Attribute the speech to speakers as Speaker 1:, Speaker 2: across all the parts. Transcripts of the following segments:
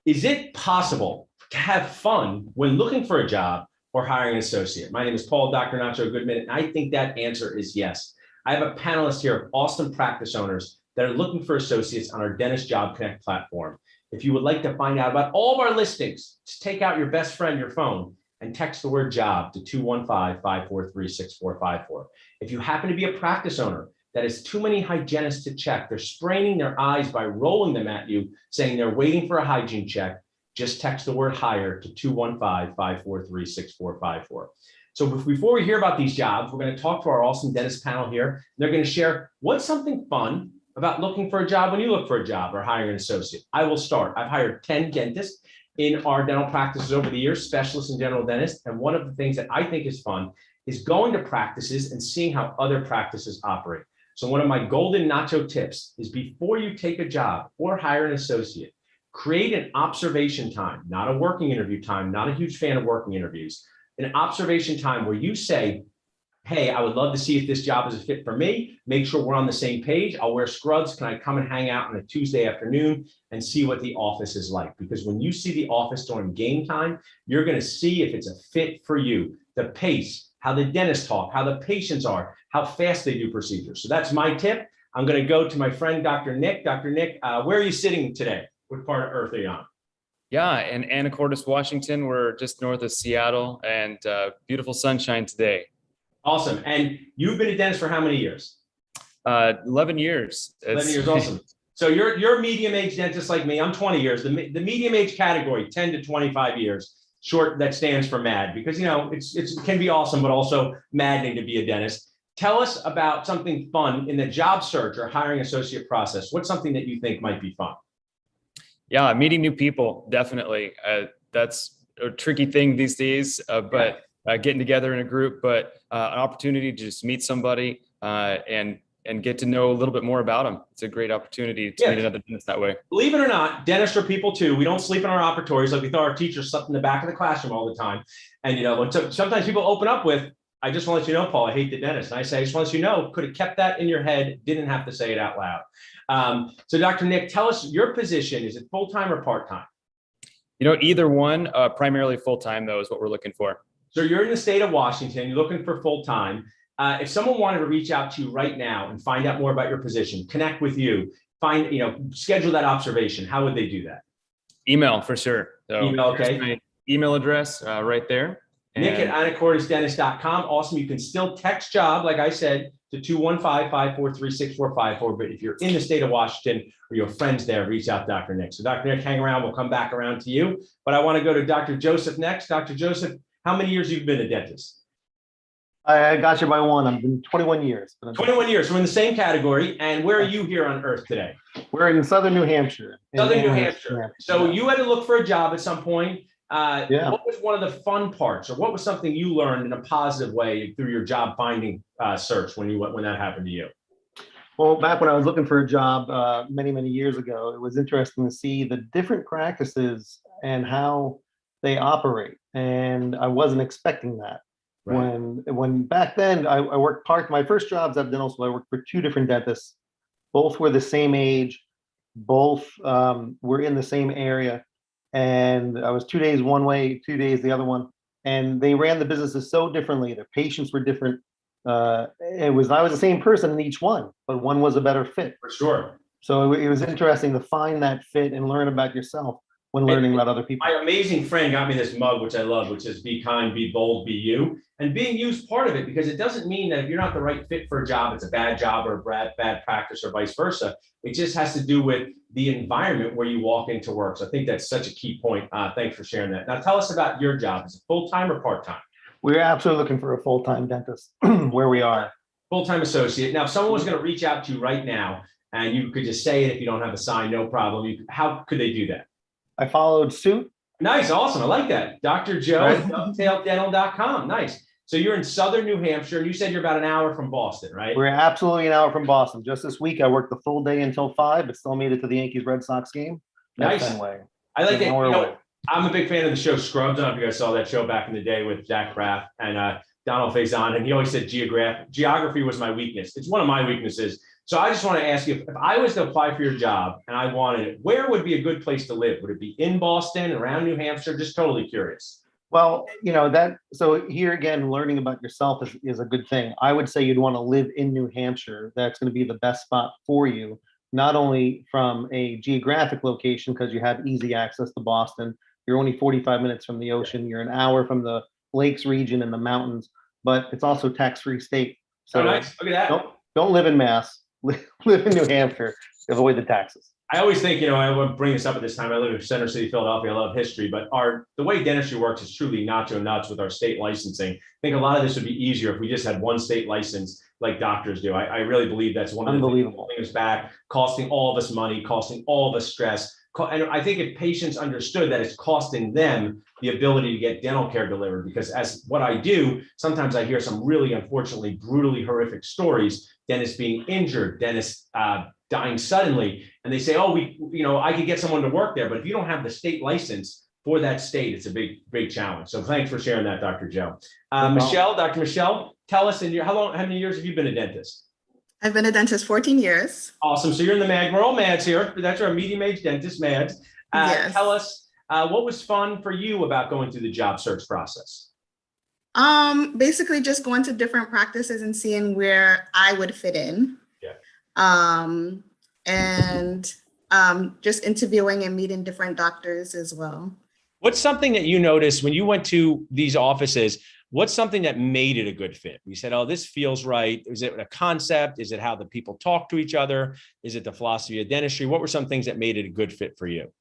Speaker 1: Is it possible to have fun when looking for a job or hiring an associate? My name is Paul, Dr. Nacho Goodman, and I think that answer is yes. I have a panelist here of awesome practice owners that are looking for associates on our Dentist Job Connect platform. If you would like to find out about all of our listings, just take out your best friend, your phone, and text the word job to 215-543-6454. If you happen to be a practice owner that has too many hygienists to check, they're straining their eyes by rolling them at you, saying they're waiting for a hygiene check, just text the word hire to 215-543-6454. So before we hear about these jobs, we're going to talk to our awesome dentist panel here. They're going to share what's something fun about looking for a job when you look for a job or hiring an associate. I will start. I've hired 10 dentists in our dental practices over the years, specialists and general dentists. And one of the things that I think is fun is going to practices and seeing how other practices operate. So one of my golden nacho tips is before you take a job or hire an associate, create an observation time, not a working interview time, not a huge fan of working interviews, an observation time where you say, hey, I would love to see if this job is a fit for me. Make sure we're on the same page. I'll wear scrubs. Can I come and hang out on a Tuesday afternoon and see what the office is like? Because when you see the office during game time, you're going to see if it's a fit for you, the pace, how the dentists talk, how the patients are, how fast they do procedures. So that's my tip. I'm going to go to my friend, Dr. Nick. Dr. Nick, where are you sitting today? What part of Earth are you on?
Speaker 2: Yeah, in Anacortes, Washington. We're just north of Seattle, and beautiful sunshine today.
Speaker 1: Awesome. And you've been a dentist for how many years?
Speaker 2: 11 years.
Speaker 1: 11 years, awesome. So you're medium-age dentist like me. I'm 20 years. The medium-age category, 10 to 25 years. Short, that stands for mad, because it can be awesome, but also maddening to be a dentist. Tell us about something fun in the job search or hiring associate process. What's something that you think might be fun?
Speaker 2: Yeah, meeting new people, definitely. That's a tricky thing these days, but getting together in a group, but an opportunity to just meet somebody and get to know a little bit more about them. It's a great opportunity to meet another dentist that way.
Speaker 1: Believe it or not, dentists are people too. We don't sleep in our operatories. Like we thought our teachers slept in the back of the classroom all the time. And sometimes people open up with, I just want to let you know, Paul, I hate the dentist. And I say, I just want to let you know, could have kept that in your head, didn't have to say it out loud. So Dr. Nick, tell us your position. Is it full-time or part-time?
Speaker 2: Either one, primarily full-time though is what we're looking for.
Speaker 1: So you're in the state of Washington, you're looking for full-time. If someone wanted to reach out to you right now and find out more about your position, connect with you, schedule that observation, how would they do that?
Speaker 2: Email for sure. So
Speaker 1: email, okay.
Speaker 2: My email address right there.
Speaker 1: Nick@anacordisdentist.com. Awesome. You can still text job, like I said, to 215-543-6454. But if you're in the state of Washington or your friends there, reach out to Dr. Nick. So Dr. Nick, hang around. We'll come back around to you. But I want to go to Dr. Joseph next. Dr. Joseph, how many years have you been a dentist?
Speaker 3: I got you by one. I've been 21 years.
Speaker 1: 21 years. We're in the same category. And where are you here on Earth today?
Speaker 3: We're in southern New Hampshire.
Speaker 1: Southern New Hampshire. So you had to look for a job at some point. What was one of the fun parts, or what was something you learned in a positive way through your job finding search when that happened to you?
Speaker 3: Well, back when I was looking for a job many, many years ago, it was interesting to see the different practices and how they operate. And I wasn't expecting that. Right. When back then I worked my first jobs at dental school, I worked for two different dentists. Both were the same age, both were in the same area. And I was 2 days one way, 2 days the other one. And they ran the businesses so differently. Their patients were different. I was the same person in each one, but one was a better fit.
Speaker 1: For sure.
Speaker 3: So it was interesting to find that fit and learn about yourself when learning about other people.
Speaker 1: My amazing friend got me this mug, which I love, which says, be kind, be bold, be you. And being you is part of it, because it doesn't mean that if you're not the right fit for a job, it's a bad job or a bad practice or vice versa. It just has to do with the environment where you walk into work. So I think that's such a key point. Thanks for sharing that. Now tell us about your job. Is it full-time or part-time?
Speaker 3: We're absolutely looking for a full-time dentist where we are.
Speaker 1: Full-time associate. Now, if someone was going to reach out to you right now, and you could just say it if you don't have a sign, no problem. How could they do that?
Speaker 3: I followed suit.
Speaker 1: Nice. Awesome. I like that. Dr. Joe at dovetaildental.com. Nice. So you're in southern New Hampshire, and you said you're about an hour from Boston, right?
Speaker 3: We're absolutely an hour from Boston. Just this week, I worked the full day until 5, but still made it to the Yankees-Red Sox game.
Speaker 1: Nice. I like it. I'm a big fan of the show Scrubs. I don't know if you guys saw that show back in the day with Jack Braff and Donald Faison, and he always said geography was my weakness. It's one of my weaknesses. So I just want to ask you, if I was to apply for your job and I wanted it, where would be a good place to live? Would it be in Boston, around New Hampshire? Just totally curious.
Speaker 3: Well, so here again, learning about yourself is a good thing. I would say you'd want to live in New Hampshire. That's going to be the best spot for you, not only from a geographic location, because you have easy access to Boston. You're only 45 minutes from the ocean. You're an hour from the lakes region and the mountains, but it's also tax-free state.
Speaker 1: Oh,
Speaker 3: So
Speaker 1: nice. Look at that.
Speaker 3: don't live in Mass. Live in New Hampshire. Avoid the taxes.
Speaker 1: I always think, I would bring this up at this time. I live in Center City, Philadelphia. I love history, but the way dentistry works is truly nacho nuts with our state licensing. I think a lot of this would be easier if we just had one state license like doctors do. I really believe that's one of the things holding us back, costing all of us money, costing all of us stress. And I think if patients understood that it's costing them the ability to get dental care delivered, because as what I do, sometimes I hear some really, unfortunately, brutally horrific stories, dentists being injured, dentists dying suddenly, and they say, oh, I could get someone to work there, but if you don't have the state license for that state, it's a big challenge. So thanks for sharing that, Dr. Joe. Michelle, Dr. Michelle, tell us how many years have you been a dentist?
Speaker 4: I've been a dentist 14 years.
Speaker 1: Awesome. So you're in the MAD. We're all MADs here. That's our medium age dentist, MADs.
Speaker 4: Yes.
Speaker 1: Tell us what was fun for you about going through the job search process?
Speaker 4: Basically just going to different practices and seeing where I would fit in.
Speaker 1: Yeah.
Speaker 4: And just interviewing and meeting different doctors as well.
Speaker 1: What's something that you noticed when you went to these offices? What's something that made it a good fit? You said, oh, this feels right. Is it a concept? Is it how the people talk to each other? Is it the philosophy of dentistry? What were some things that made it a good fit for you?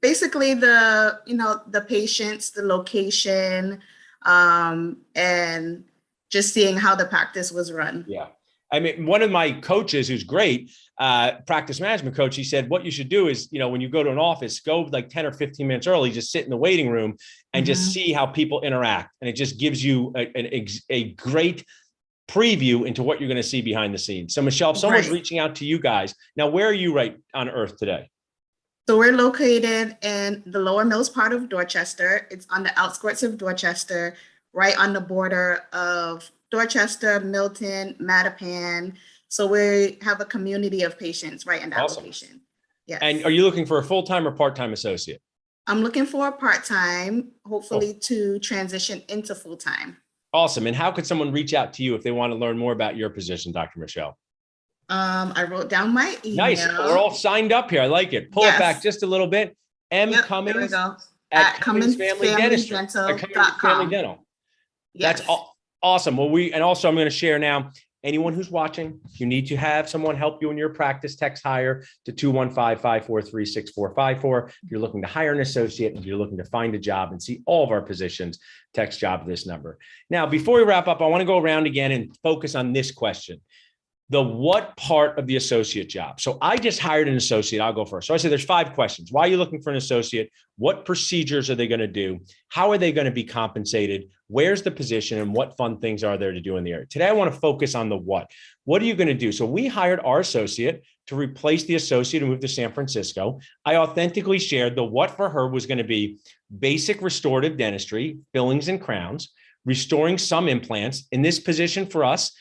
Speaker 4: Basically the patients, the location, and just seeing how the practice was run.
Speaker 1: Yeah. I mean, one of my coaches who's great, practice management coach, he said, what you should do is, when you go to an office, go like 10 or 15 minutes early, just sit in the waiting room and just see how people interact. And it just gives you a great preview into what you're going to see behind the scenes. So Michelle, if someone's reaching out to you guys, now, where are you right on earth today?
Speaker 4: So we're located in the Lower Mills part of Dorchester. It's on the outskirts of Dorchester, right on the border of Dorchester, Milton, Mattapan. So we have a community of patients right in that location. Yes.
Speaker 1: And are you looking for a full-time or part-time associate?
Speaker 4: I'm looking for a part-time, hopefully to transition into full-time.
Speaker 1: Awesome. And how could someone reach out to you if they want to learn more about your position, Dr. Michelle?
Speaker 4: I wrote down my email.
Speaker 1: Nice. We're all signed up here. I like it. Pull it back just a little bit. Cummings at Cummings Family Dentistry. Family Dental.
Speaker 4: Yes.
Speaker 1: That's awesome. Well, also I'm going to share now, anyone who's watching, if you need to have someone help you in your practice, text hire to 215-543-6454. If you're looking to hire an associate, if you're looking to find a job and see all of our positions, text job to this number. Now, before we wrap up, I want to go around again and focus on this question. The what part of the associate job? So I just hired an associate. I'll go first. So I said there's 5 questions. Why are you looking for an associate? What procedures are they going to do? How are they going to be compensated? Where's the position and what fun things are there to do in the area? Today, I want to focus on the what. What are you going to do? So we hired our associate to replace the associate who moved to San Francisco. I authentically shared the what for her was going to be basic restorative dentistry, fillings and crowns, restoring some implants. In this position for us,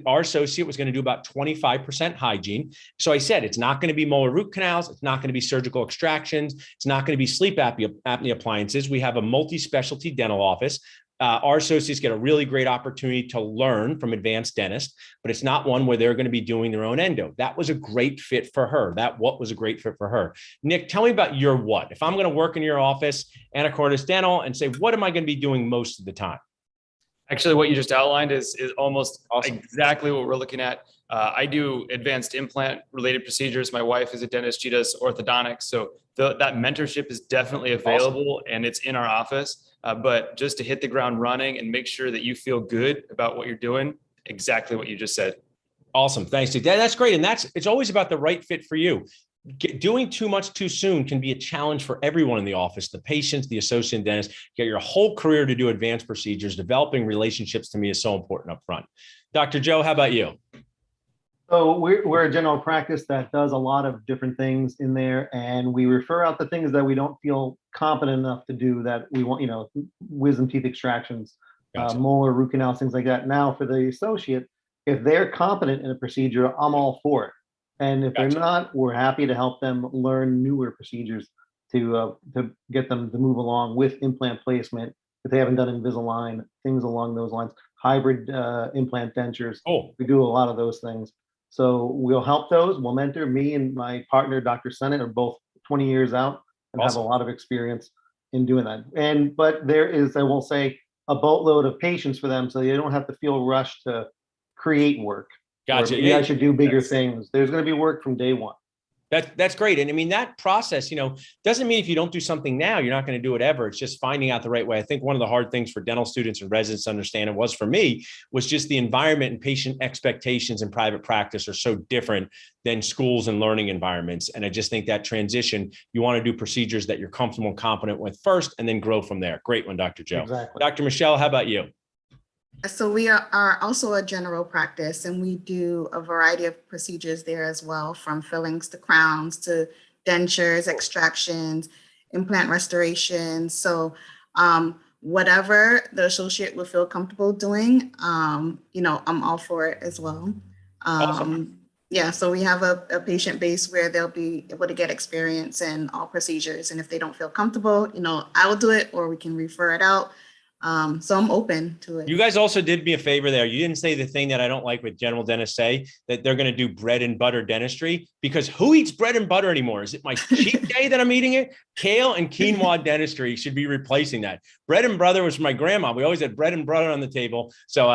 Speaker 1: our associate was going to do about 25% hygiene. So I said, it's not going to be molar root canals. It's not going to be surgical extractions. It's not going to be sleep apnea appliances. We have a multi-specialty dental office. Our associates get a really great opportunity to learn from advanced dentists, but it's not one where they're going to be doing their own endo. That was a great fit for her. What was a great fit for her. Nick, tell me about your what. If I'm going to work in your office, Anacortes Dental, and say, what am I going to be doing most of the time?
Speaker 2: Actually, what you just outlined is almost exactly what we're looking at. I do advanced implant related procedures. My wife is a dentist. She does orthodontics. So that mentorship is definitely available and it's in our office. But just to hit the ground running and make sure that you feel good about what you're doing, exactly what you just said.
Speaker 1: Awesome. Thanks, Nick. That's great. And it's always about the right fit for you. Doing too much too soon can be a challenge for everyone in the office, the patients, the associate dentist. Get your whole career to do advanced procedures. Developing relationships to me is so important up front. Dr. Joe, how about you?
Speaker 3: So we're a general practice that does a lot of different things in there, and we refer out the things that we don't feel competent enough to do that we want, wisdom teeth extractions,
Speaker 1: Gotcha.
Speaker 3: molar root canals, things like that. Now for the associate, if they're competent in a procedure, I'm all for it. And if
Speaker 1: Gotcha.
Speaker 3: they're not, we're happy to help them learn newer procedures to get them to move along with implant placement. If they haven't done Invisalign, things along those lines, hybrid implant dentures.
Speaker 1: Oh,
Speaker 3: We do a lot of those things. So we'll help those. We'll mentor. Me and my partner, Dr. Sennett, are both 20 years out and have
Speaker 1: awesome.
Speaker 3: a lot of experience in doing that. But there is, I will say, a boatload of patience for them, so you don't have to feel rushed to create work. Or
Speaker 1: Gotcha.
Speaker 3: maybe I should do bigger
Speaker 1: That's-
Speaker 3: things. There's going to be work from day one.
Speaker 1: That's great. And I mean, that process, doesn't mean if you don't do something now, you're not going to do it ever. It's just finding out the right way. I think one of the hard things for dental students and residents to understand, and was for me, was just the environment and patient expectations in private practice are so different than schools and learning environments. And I just think that transition, you want to do procedures that you're comfortable and competent with first, and then grow from there. Great one, Dr. Joe.
Speaker 3: Exactly.
Speaker 1: Dr. Michelle, how about you?
Speaker 4: So we are also a general practice, and we do a variety of procedures there as well, from fillings to crowns to dentures, extractions, implant restoration. So whatever the associate will feel comfortable doing, I'm all for it as well.
Speaker 1: Awesome.
Speaker 4: Yeah, so we have a patient base where they'll be able to get experience in all procedures. And if they don't feel comfortable, I will do it, or we can refer it out. So I'm open to it.
Speaker 1: You guys also did me a favor there. You didn't say the thing that I don't like with general dentists say, that they're going to do bread and butter dentistry, because who eats bread and butter anymore? Is it my cheat day that I'm eating it? Kale and quinoa dentistry should be replacing that. Bread and butter was for my grandma. We always had bread and butter on the table. So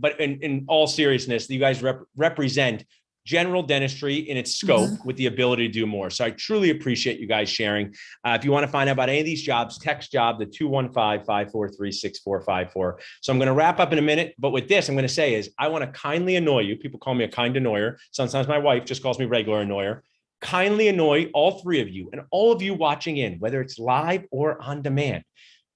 Speaker 1: but in all seriousness, you guys represent general dentistry in its scope with the ability to do more. So I truly appreciate you guys sharing. If you want to find out about any of these jobs, text job to 215-543-6454. So I'm going to wrap up in a minute, but with this, I'm going to say is I want to kindly annoy you. People call me a kind annoyer. Sometimes my wife just calls me regular annoyer. Kindly annoy all three of you and all of you watching in, whether it's live or on demand,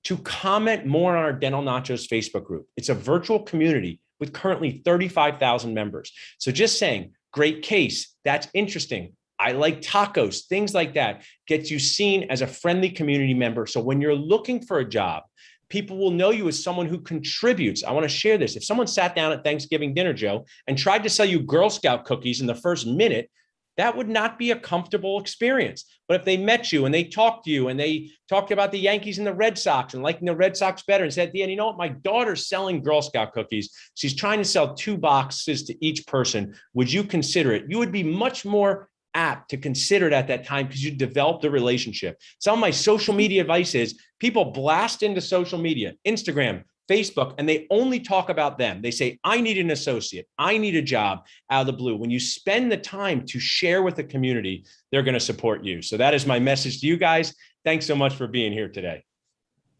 Speaker 1: to comment more on our Dental Nachos Facebook group. It's a virtual community with currently 35,000 members. So just saying, great case, that's interesting, I like tacos, things like that, gets you seen as a friendly community member. So when you're looking for a job, people will know you as someone who contributes. I want to share this. If someone sat down at Thanksgiving dinner, Joe, and tried to sell you Girl Scout cookies in the first minute, that would not be a comfortable experience. But if they met you and they talked to you and they talked about the Yankees and the Red Sox and liking the Red Sox better, and said at the end, you know what, my daughter's selling Girl Scout cookies. She's trying to sell 2 boxes to each person. Would you consider it? You would be much more apt to consider it at that time because you developed a relationship. Some of my social media advice is people blast into social media, Instagram, Facebook, and they only talk about them. They say, I need an associate, I need a job, out of the blue. When you spend the time to share with the community, they're going to support you. So that is my message to you guys. Thanks so much for being here today.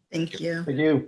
Speaker 4: Thank you.
Speaker 3: Thank you.